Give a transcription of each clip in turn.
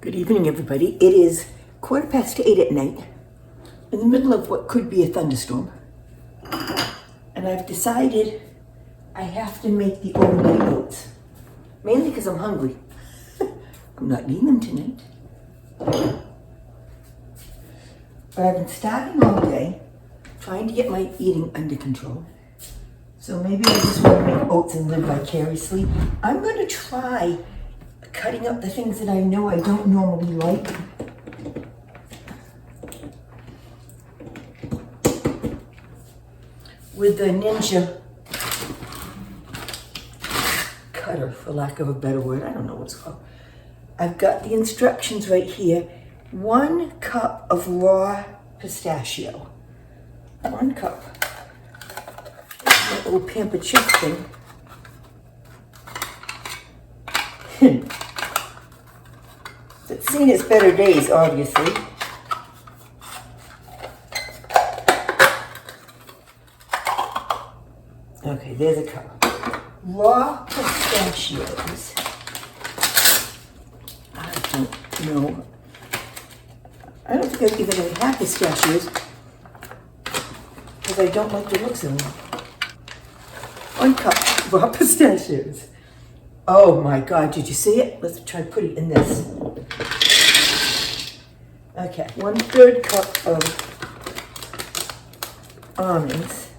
Good evening, everybody. It is 8:15 at night, in the middle of what could be a thunderstorm. And I've decided I have to make the overnight oats. Mainly because I'm hungry. I'm not eating them tonight. But I've been starving all day, trying to get my eating under control. So maybe I just want to make oats and live vicariously. I'm going to try cutting up the things that I know I don't normally like. With the Ninja cutter, for lack of a better word. I don't know what it's called. I've got the instructions right here. 1 cup of raw pistachio. 1 cup. That little Pampered Chef thing. It's seen its better days, obviously. Okay, there's a cup. Raw pistachios. I don't know. I don't think I've given any half pistachios because I don't like the looks of them. 1 cup raw pistachios. Oh my God, did you see it? Let's try to put it in this. Okay, 1/3 cup of almonds.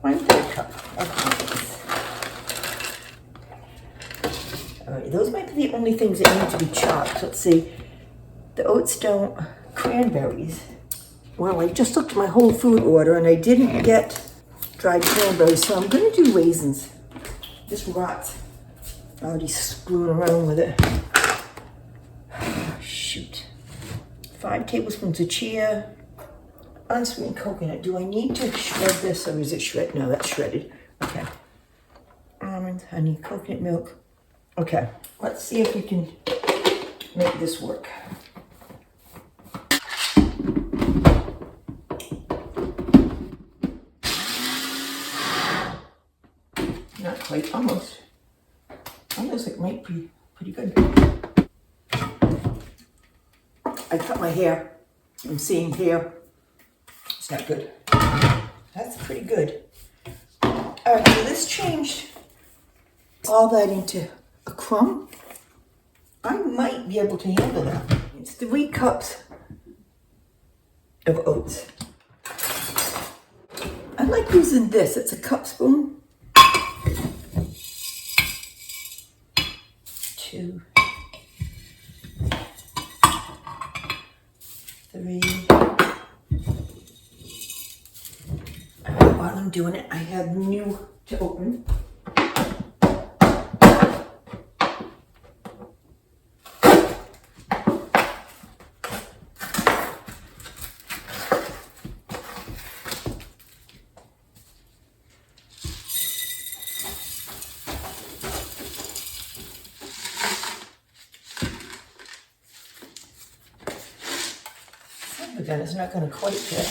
1/3 cup of almonds. All right, those might be the only things that need to be chopped. Let's see. The oats don't. Cranberries. Well, I just looked at my whole food order and I didn't get dried cranberries, so I'm going to do raisins. This rots. Already screwing around with it. Shoot. 5 tablespoons of chia. Unsweetened coconut. Do I need to shred this or is it shredded? No, that's shredded. Okay. Almonds, honey, coconut milk. Okay, let's see if we can make this work. Not quite, almost. Almost like it might be pretty good. I cut my hair. I'm seeing hair. It's not good. That's pretty good. All right, so this changed all that into a crumb. I might be able to handle that. It's 3 cups of oats. I like using this. It's a cup spoon. 2, 3. While I'm doing it, I have new to open. Then it's not going to quite fit.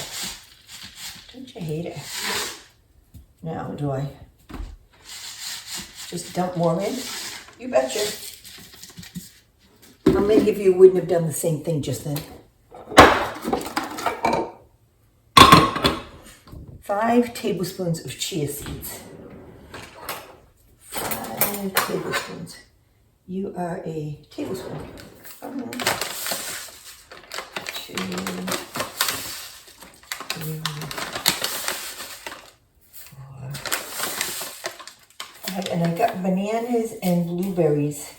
Don't you hate it? Now, do I just dump more in? You betcha. How many of you wouldn't have done the same thing just then? 5 tablespoons of chia seeds. 5 tablespoons. You are a tablespoon. 2, 3, 4. And I got bananas and blueberries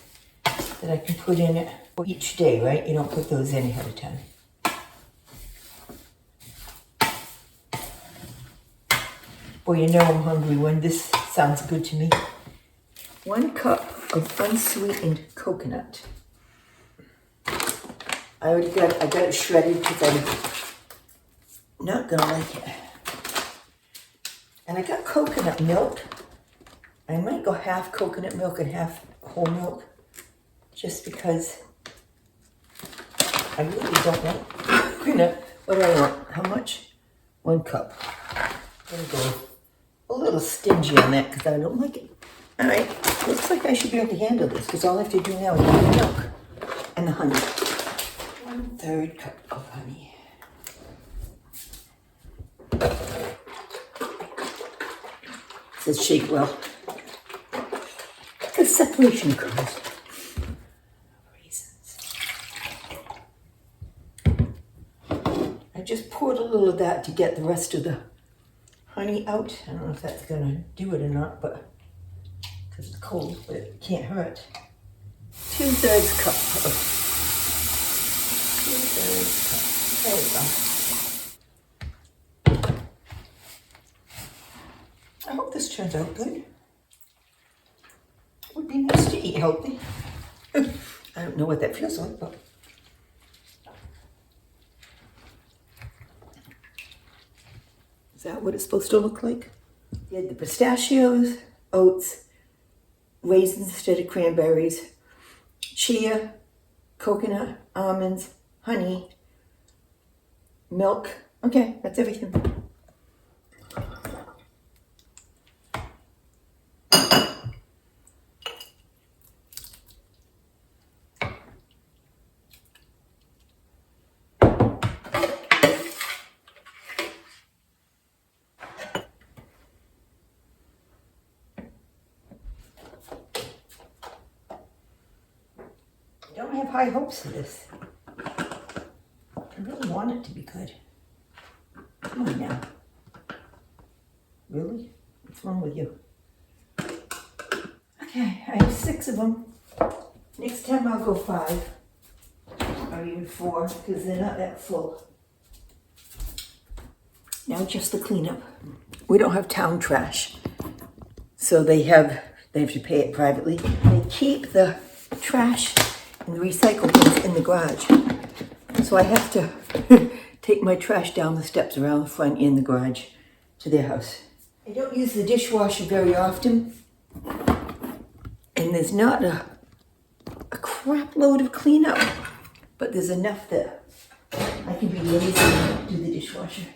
that I can put in it for each day, right? You don't put those in ahead of time. Boy, you know I'm hungry when this sounds good to me. 1 cup of unsweetened coconut. I got it shredded because I'm not gonna like it. And I got coconut milk. I might go half coconut milk and half whole milk, just because I really don't want coconut. What do I want? How much? 1 cup. I'm gonna go a little little stingy on that because I don't like it. All right, looks like I should be able to handle this because all I have to do now is add the milk and the honey. 1/3 cup of honey. It says shake well. The separation occurs. Raisins. I just poured a little of that to get the rest of the honey out. I don't know if that's gonna do it or not, but because it's cold, but it can't hurt. 2/3 cup of 2/3 cup. There we go. I hope this turns out good. It would be nice to eat healthy. I don't know what that feels like, but is that what it's supposed to look like? You had the pistachios, oats, raisins instead of cranberries, chia, coconut, almonds, honey, milk. Okay, that's everything. I don't have high hopes for this. I really want it to be good. Come on now. Really? What's wrong with you? Okay, I have 6 of them. Next time I'll go 5 or even 4 because they're not that full. Now just the cleanup. We don't have town trash, so they have to pay it privately. They keep the trash and the recycle bins in the garage. So I have to take my trash down the steps around the front in the garage to their house. I don't use the dishwasher very often. And there's not a crap load of cleanup, but there's enough that I can be lazy and do the dishwasher.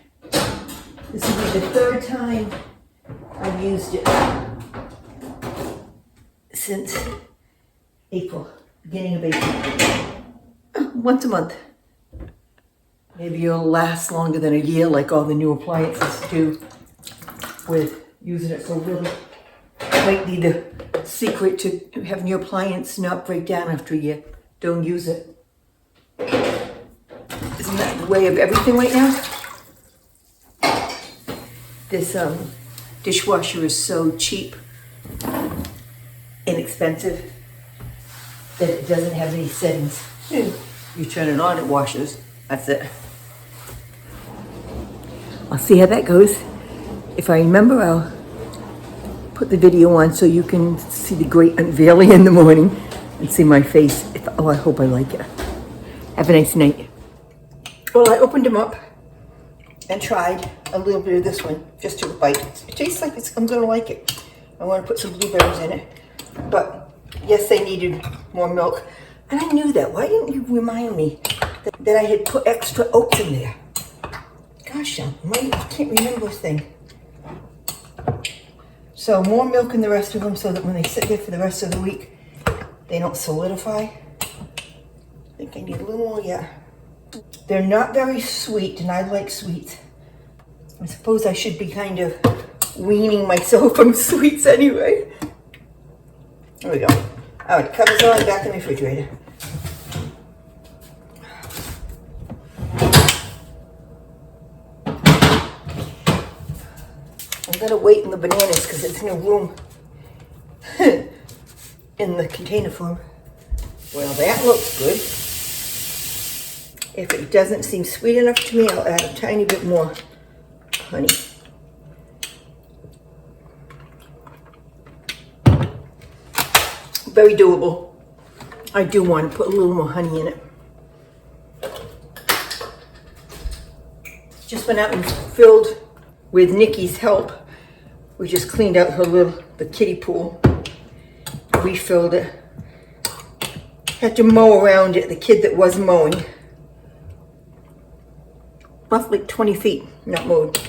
This will be the 3rd time I've used it since April. Beginning of April. Once a month. Maybe it'll last longer than a year like all the new appliances do with using it so little. Might be the secret to having your appliance not break down after a year. Don't use it. Isn't that the way of everything right now? This dishwasher is so cheap, inexpensive, that it doesn't have any settings. You turn it on, it washes. That's it. I'll see how that goes. If I remember, I'll put the video on so you can see the great unveiling in the morning and see my face. I hope I like it. Have a nice night. Well, I opened them up and tried a little bit of this one, just to bite. It tastes like I'm gonna like it. I want to put some blueberries in it, but yes, they needed more milk. And I knew that. Why didn't you remind me that I had put extra oats in there? Gosh, I can't remember a thing. So more milk in the rest of them so that when they sit there for the rest of the week, they don't solidify. I think I need a little more, yeah. They're not very sweet, and I like sweets. I suppose I should be kind of weaning myself from sweets anyway. There we go. All right, cover's on, back in the refrigerator. I'm gonna wait in the bananas because it's no room in the container form. Well, that looks good. If it doesn't seem sweet enough to me, I'll add a tiny bit more honey. Very doable. I do want to put a little more honey in it. Just went out and filled, with Nikki's help, we just cleaned out the kiddie pool, refilled it. Had to mow around it, the kid that was mowing. Roughly 20 feet, not mowed.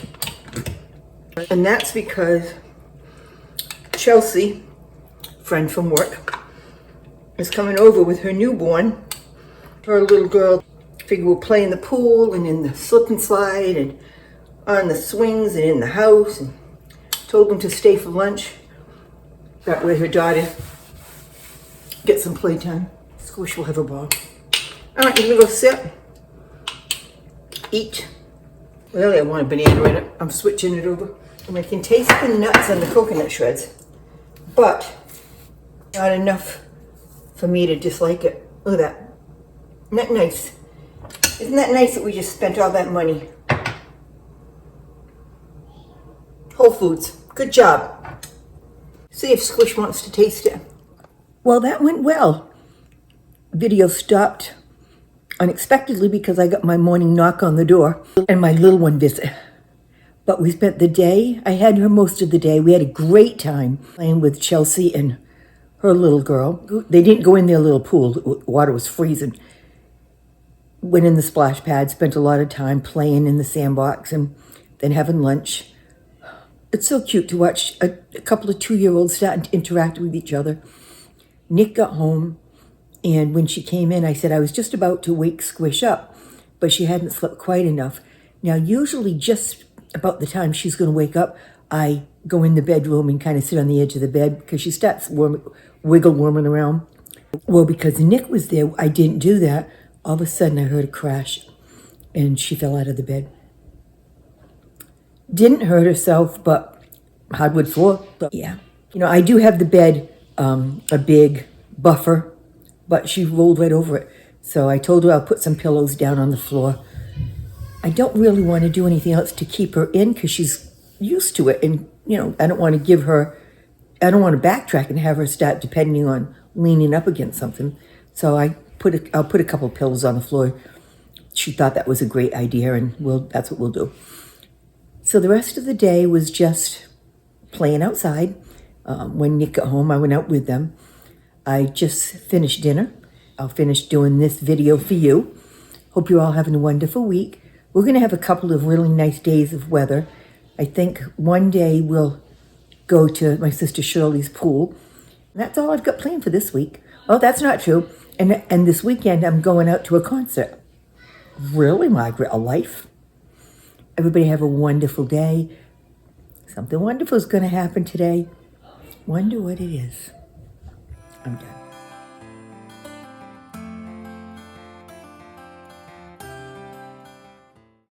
And that's because Chelsea, friend from work, is coming over with her newborn, her little girl. Figure we'll play in the pool and in the slip and slide and on the swings and in the house, and told them to stay for lunch. That way her daughter gets some playtime. Squish will have a ball. All right, you're gonna go sit, eat. Really, I want a banana in it. I'm switching it over. And I can taste the nuts and the coconut shreds, but not enough for me to dislike it. Look at that. Isn't that nice? Isn't that nice that we just spent all that money? Whole Foods. Good job. See if Squish wants to taste it. Well, that went well. Video stopped unexpectedly because I got my morning knock on the door and my little one visit. But we spent the day, I had her most of the day. We had a great time playing with Chelsea and her little girl. They didn't go in their little pool. The water was freezing. Went in the splash pad, spent a lot of time playing in the sandbox and then having lunch. It's so cute to watch a couple of 2-year-olds starting to interact with each other. Nick got home, and when she came in, I said I was just about to wake Squish up, but she hadn't slept quite enough. Now, usually just about the time she's going to wake up, I go in the bedroom and kind of sit on the edge of the bed because she starts wiggle worming around. Well, because Nick was there, I didn't do that. All of a sudden, I heard a crash, and she fell out of the bed. Didn't hurt herself, but hardwood floor. But yeah. You know, I do have the bed, a big buffer, but she rolled right over it. So I told her I'll put some pillows down on the floor. I don't really want to do anything else to keep her in because she's used to it. And, you know, I don't want to backtrack and have her start depending on leaning up against something. So I'll put a couple pillows on the floor. She thought that was a great idea, and that's what we'll do. So the rest of the day was just playing outside. When Nick got home, I went out with them. I just finished dinner. I'll finish doing this video for you. Hope you're all having a wonderful week. We're going to have a couple of really nice days of weather. I think one day we'll go to my sister Shirley's pool. And that's all I've got planned for this week. Oh, that's not true. And this weekend I'm going out to a concert. Really, Margaret? A life? Everybody have a wonderful day. Something wonderful is going to happen today. Wonder what it is. I'm done.